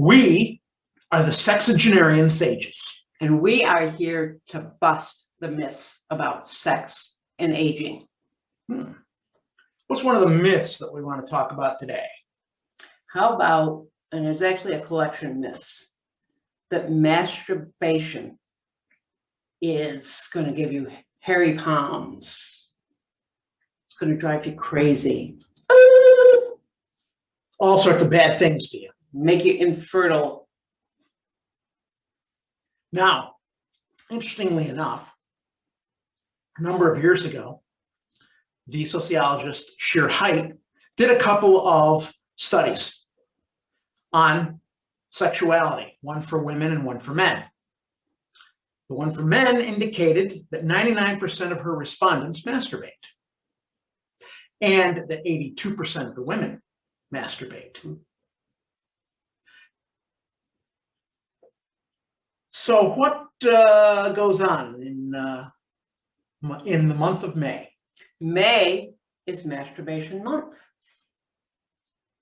We are the sexagenarian sages. And we are here to bust the myths about sex and aging. What's one of the myths that we want to talk about today? How about, and there's actually a collection of myths, that masturbation is going to give you hairy palms. It's going to drive you crazy. All sorts of bad things to you. Make you infertile. Now, interestingly enough, a number of years ago, the sociologist Sheer Height did a couple of studies on sexuality, one for women and one for men. The one for men indicated that 99% of her respondents masturbate, and that 82% of the women masturbate. So what goes on in the month of May? May is Masturbation Month.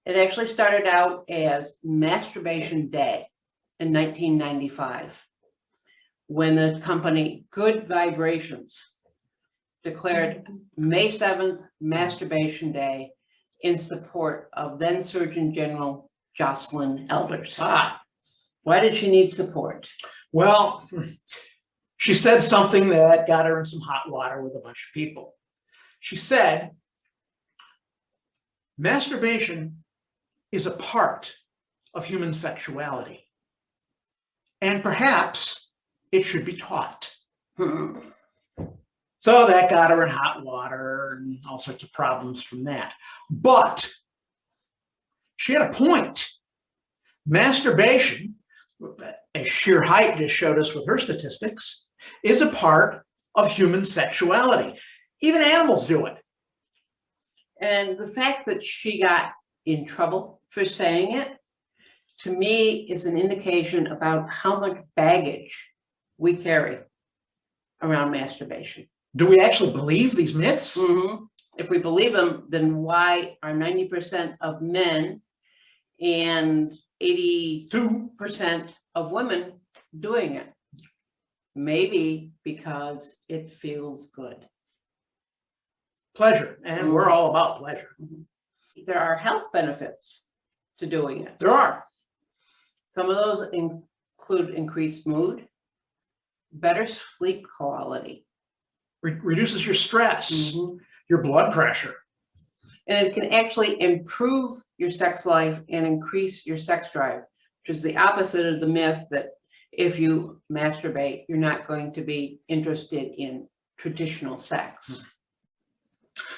It actually started out as Masturbation Day in 1995, when the company Good Vibrations declared May 7th Masturbation Day in support of then Surgeon General Jocelyn Elders. Why did she need support? Well, she said something that got her in some hot water with a bunch of people. She said, masturbation is a part of human sexuality, and perhaps it should be taught. So that got her in hot water and all sorts of problems from that. But she had a point. Masturbation, as Sheer Height just showed us with her statistics, is a part of human sexuality. Even animals do it. And the fact that she got in trouble for saying it, to me, is an indication about how much baggage we carry around masturbation. Do we actually believe these myths? If we believe them, then why are 90% of men and 82% of women doing it? Maybe because it feels good. Pleasure, and we're all about pleasure. There are health benefits to doing it. There are. Some of those include increased mood, better sleep quality. Reduces your stress, your blood pressure. And it can actually improve your sex life and increase your sex drive, which is the opposite of the myth that if you masturbate, you're not going to be interested in traditional sex.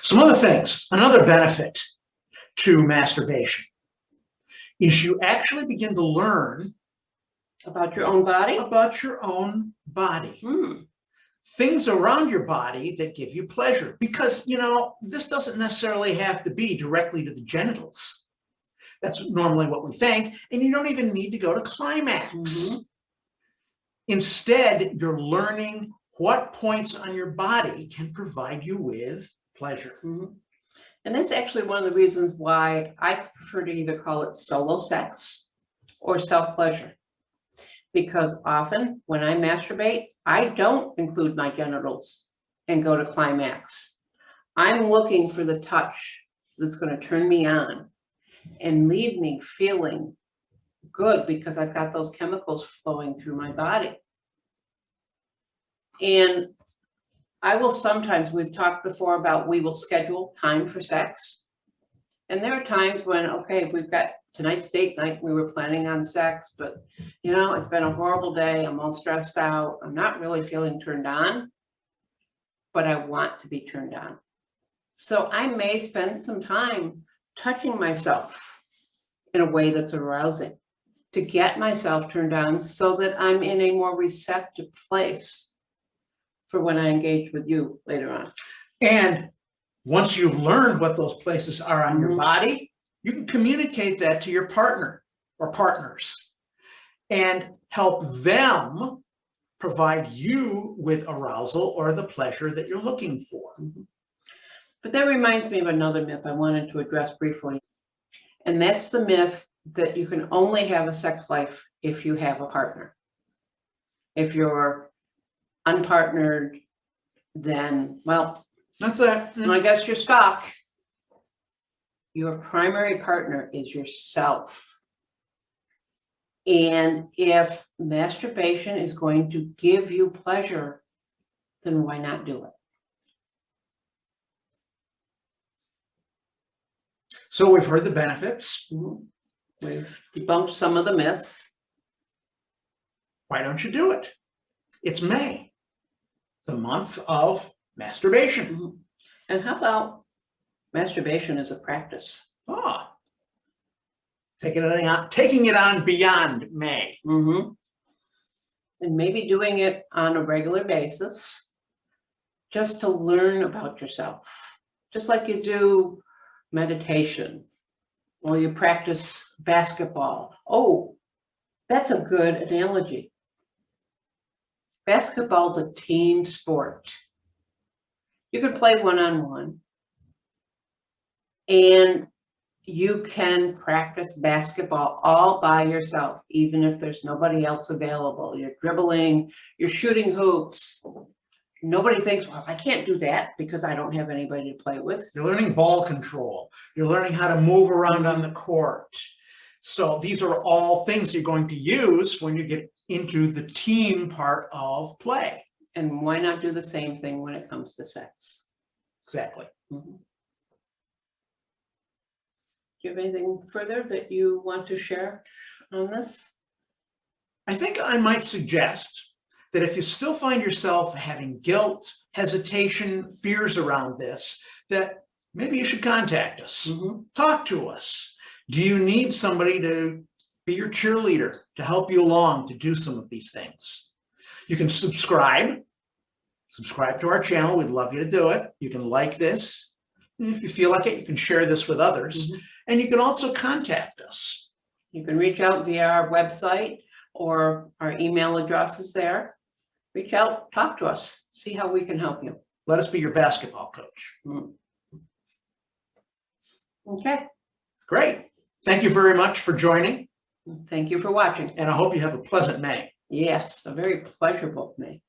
Some other things, another benefit to masturbation is you actually begin to learn about your own body? About your own body. Things around your body that give you pleasure. Because, you know, this doesn't necessarily have to be directly to the genitals. That's normally what we think. And you don't even need to go to climax. Instead, you're learning what points on your body can provide you with pleasure. And that's actually one of the reasons why I prefer to either call it solo sex or self-pleasure. Because often when I masturbate, I don't include my genitals and go to climax. I'm looking for the touch that's going to turn me on and leave me feeling good because I've got those chemicals flowing through my body. And I will sometimes, we've talked before about we will schedule time for sex. And there are times when, okay, we've got tonight's date night, we were planning on sex, but you know, it's been a horrible day. I'm all stressed out. I'm not really feeling turned on, but I want to be turned on. So I may spend some time touching myself in a way that's arousing to get myself turned on so that I'm in a more receptive place for when I engage with you later on. And once you've learned what those places are on your body, you can communicate that to your partner or partners and help them provide you with arousal or the pleasure that you're looking for. But that reminds me of another myth I wanted to address briefly. And that's the myth that you can only have a sex life if you have a partner. If you're unpartnered, then, well, That's it. I guess you're stuck. Your primary partner is yourself. And if masturbation is going to give you pleasure, then why not do it? So we've heard the benefits. We've debunked some of the myths. Why don't you do it? It's May, the month of masturbation. And how about masturbation as a practice? Ah, taking it on beyond May. And maybe doing it on a regular basis, just to learn about yourself. Just like you do meditation, or you practice basketball. Oh, that's a good analogy. Basketball is a team sport. You could play one-on-one, and you can practice basketball all by yourself, even if there's nobody else available. You're dribbling, you're shooting hoops. Nobody thinks, well, I can't do that because I don't have anybody to play with. You're learning ball control. You're learning how to move around on the court. So these are all things you're going to use when you get into the team part of play. And why not do the same thing when it comes to sex? Exactly. Do you have anything further that you want to share on this? I think I might suggest that if you still find yourself having guilt, hesitation, fears around this, that maybe you should contact us. Talk to us. Do you need somebody to be your cheerleader, to help you along, to do some of these things? You can subscribe to our channel. We'd love you to do it. You can like this. And if you feel like it, you can share this with others. And you can also contact us. You can reach out via our website, or our email address is there. Reach out, talk to us, see how we can help you. Let us be your basketball coach. Okay. Great. Thank you very much for joining. Thank you for watching. And I hope you have a pleasant May. Yes, a very pleasurable May.